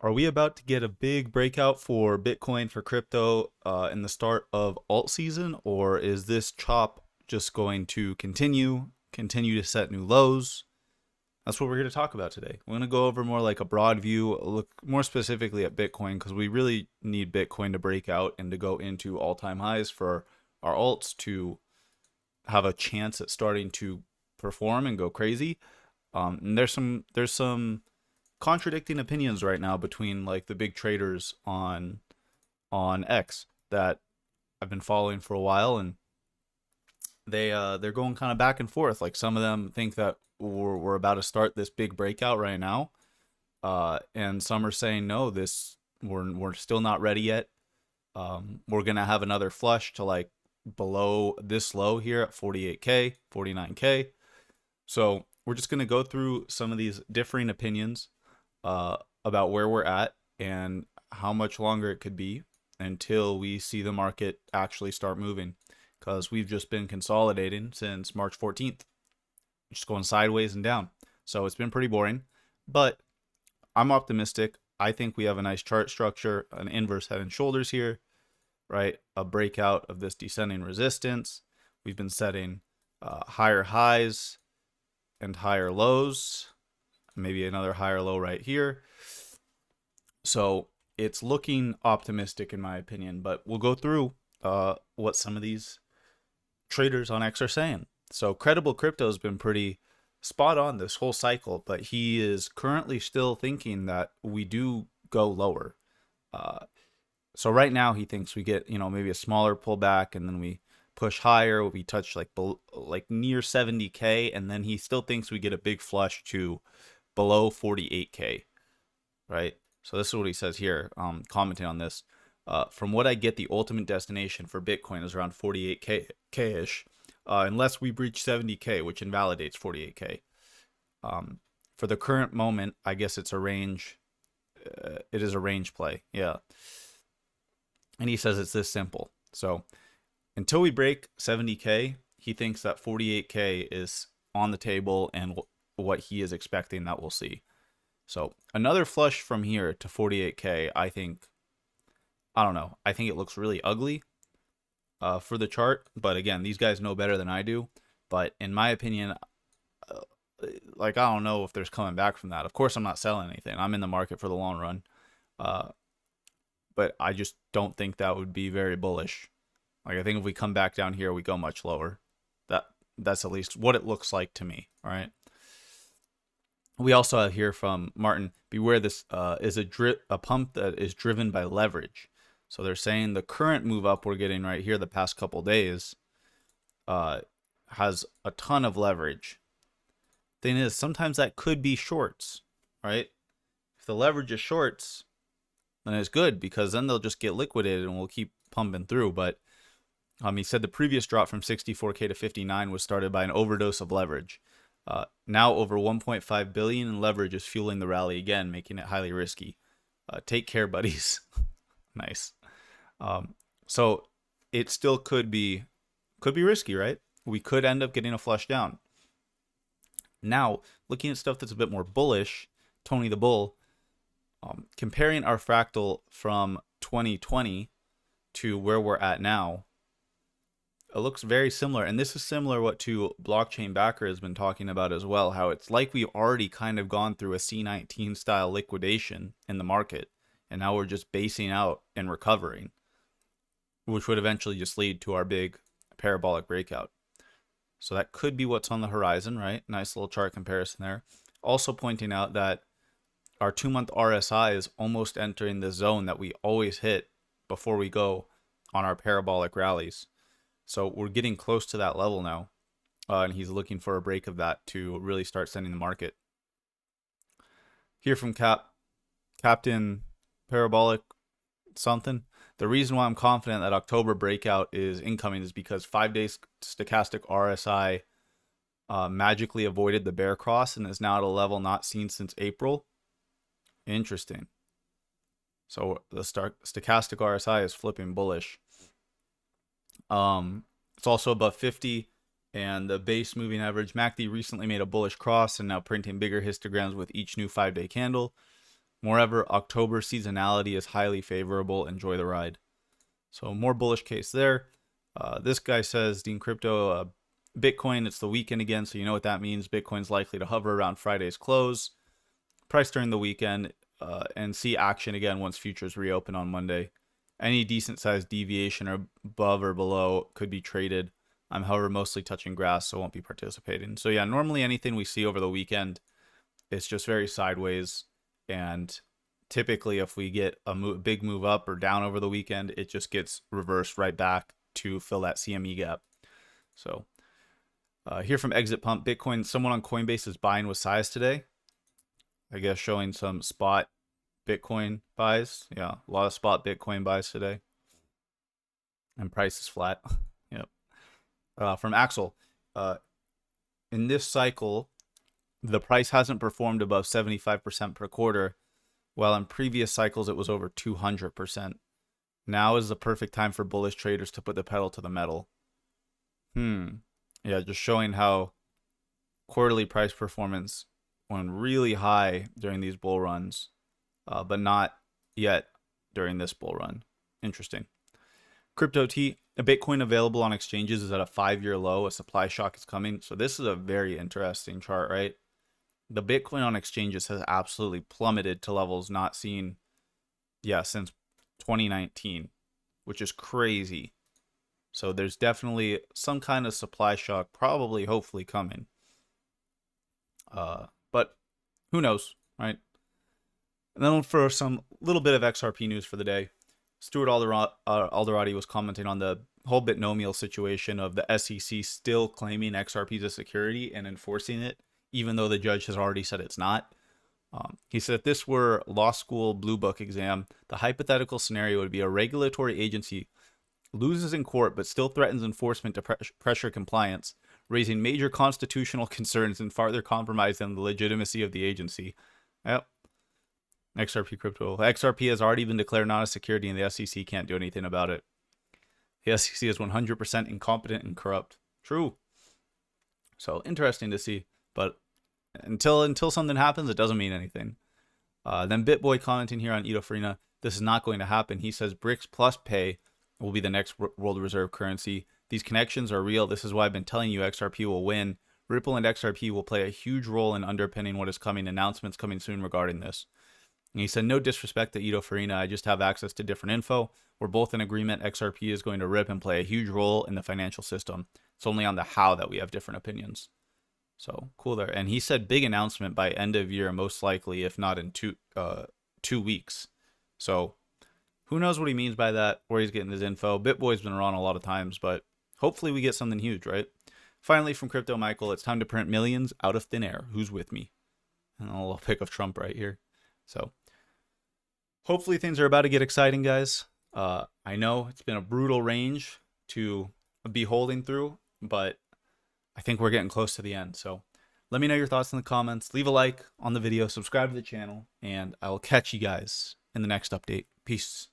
Are we about to get a big breakout for Bitcoin, for crypto, in the start of alt season, or is this chop just going to continue to set new lows? That's what we're here to talk about today. We're going to go over more like a broad view, look more specifically at Bitcoin, because we really need Bitcoin to break out and to go into all-time highs for our alts to have a chance at starting to perform and go crazy. And there's some contradicting opinions right now between like the big traders on X that I've been following for a while, and they're going kind of back and forth. Like some of them think that we're about to start this big breakout right now, and some are saying no, this we're still not ready yet. We're gonna have another flush to like below this low here at 48k, 49k. So we're just gonna go through some of these differing opinions about where we're at and how much longer it could be until we see the market actually start moving, because we've just been consolidating since March 14th, just going sideways and down. So it's been pretty boring, but I'm optimistic. I think we have a nice chart structure, an inverse head and shoulders here, right? A breakout of this descending resistance. We've been setting higher highs and higher lows, maybe another higher low right here. So it's looking optimistic in my opinion, but we'll go through what some of these traders on X are saying. So Credible Crypto has been pretty spot on this whole cycle, but he is currently still thinking that we do go lower. So right now he thinks we get, maybe a smaller pullback and then we push higher. We touch like near 70k, and then he still thinks we get a big flush to below 48k, right? So this is what he says here, commenting on this. From what I get, the ultimate destination for Bitcoin is around 48k-ish, unless we breach 70k, which invalidates 48k. For the current moment, I guess it's a range. It is a range play, yeah. And he says it's this simple. So until we break 70k, he thinks that 48k is on the table and what he is expecting that we'll see. So another flush from here to 48k, I don't know. I think it looks really ugly for the chart. But again, these guys know better than I do. But in my opinion, I don't know if there's coming back from that. Of course, I'm not selling anything. I'm in the market for the long run. But I just don't think that would be very bullish. Like, I think if we come back down here, we go much lower. That's at least what it looks like to me. All right. We also have here from Martin, beware, this is a pump that is driven by leverage. So they're saying the current move up we're getting right here the past couple days has a ton of leverage. Thing is, sometimes that could be shorts, right? If the leverage is shorts, then it's good, because then they'll just get liquidated and we'll keep pumping through. But he said the previous drop from 64k to 59 was started by an overdose of leverage. Now over 1.5 billion in leverage is fueling the rally again, making it highly risky. Take care, buddies. Nice. So it still could be risky, right? We could end up getting a flush down. Now, looking at stuff that's a bit more bullish, Tony the Bull, comparing our fractal from 2020 to where we're at now, it looks very similar. And this is similar to Blockchain Backer has been talking about as well, how it's like we've already kind of gone through a C19 style liquidation in the market, and now we're just basing out and recovering, which would eventually just lead to our big parabolic breakout. So that could be what's on the horizon, right? Nice little chart comparison there. Also pointing out that our 2-month RSI is almost entering the zone that we always hit before we go on our parabolic rallies. So we're getting close to that level now, and he's looking for a break of that to really start sending the market. Here from Captain Parabolic something. The reason why I'm confident that October breakout is incoming is because 5-day stochastic RSI magically avoided the bear cross and is now at a level not seen since April. Interesting. So the stochastic RSI is flipping bullish. It's also above 50, and the base moving average MACD recently made a bullish cross and now printing bigger histograms with each new 5-day candle. Moreover, October seasonality is highly favorable. Enjoy the ride. So more bullish case there. This guy says, Dean Crypto, Bitcoin, it's the weekend again, so you know what that means. Bitcoin's likely to hover around Friday's close, price during the weekend, and see action again once futures reopen on Monday. Any decent sized deviation or above or below could be traded. I'm, however, mostly touching grass, so won't be participating. So yeah, normally anything we see over the weekend, it's just very sideways. And typically if we get a big move up or down over the weekend, it just gets reversed right back to fill that CME gap. So here from Exit Pump, Bitcoin, someone on Coinbase is buying with size today. I guess showing some spot Bitcoin buys. Yeah, a lot of spot Bitcoin buys today. And price is flat. Yep. From Axel, in this cycle, the price hasn't performed above 75% per quarter, while in previous cycles it was over 200%. Now is the perfect time for bullish traders to put the pedal to the metal. Yeah, just showing how quarterly price performance went really high during these bull runs, but not yet during this bull run. Interesting. Crypto T, a Bitcoin available on exchanges is at a 5-year low. A supply shock is coming. So this is a very interesting chart, right? The Bitcoin on exchanges has absolutely plummeted to levels not seen, since 2019, which is crazy. So there's definitely some kind of supply shock, probably, hopefully coming. But who knows, right? And then for some little bit of XRP news for the day, Stuart Alderati was commenting on the whole Bitnomial situation of the SEC still claiming XRP as a security and enforcing it, even though the judge has already said it's not. He said if this were law school blue book exam, the hypothetical scenario would be a regulatory agency loses in court but still threatens enforcement to pressure compliance, raising major constitutional concerns and farther compromising the legitimacy of the agency. Yep. XRP crypto. XRP has already been declared not a security and the SEC can't do anything about it. The SEC is 100% incompetent and corrupt. True. So interesting to see, but until something happens, it doesn't mean anything. Then BitBoy commenting here on Ito Farina, this is not going to happen. He says BRICS plus pay will be the next world reserve currency. These connections are real. This is why I've been telling you XRP will win. Ripple and XRP will play a huge role in underpinning what is coming. Announcements coming soon regarding this. And he said, no disrespect to Ito Farina. I just have access to different info. We're both in agreement. XRP is going to rip and play a huge role in the financial system. It's only on the how that we have different opinions. So cool there. And he said big announcement by end of year, most likely, if not in 2 weeks. So who knows what he means by that, where he's getting his info. BitBoy's been around a lot of times, but hopefully we get something huge, right? Finally, from Crypto Michael, it's time to print millions out of thin air. Who's with me? And a little pic of Trump right here. So hopefully things are about to get exciting, guys. I know it's been a brutal range to be holding through, but I think we're getting close to the end. So let me know your thoughts in the comments. Leave a like on the video, subscribe to the channel, and I will catch you guys in the next update. Peace.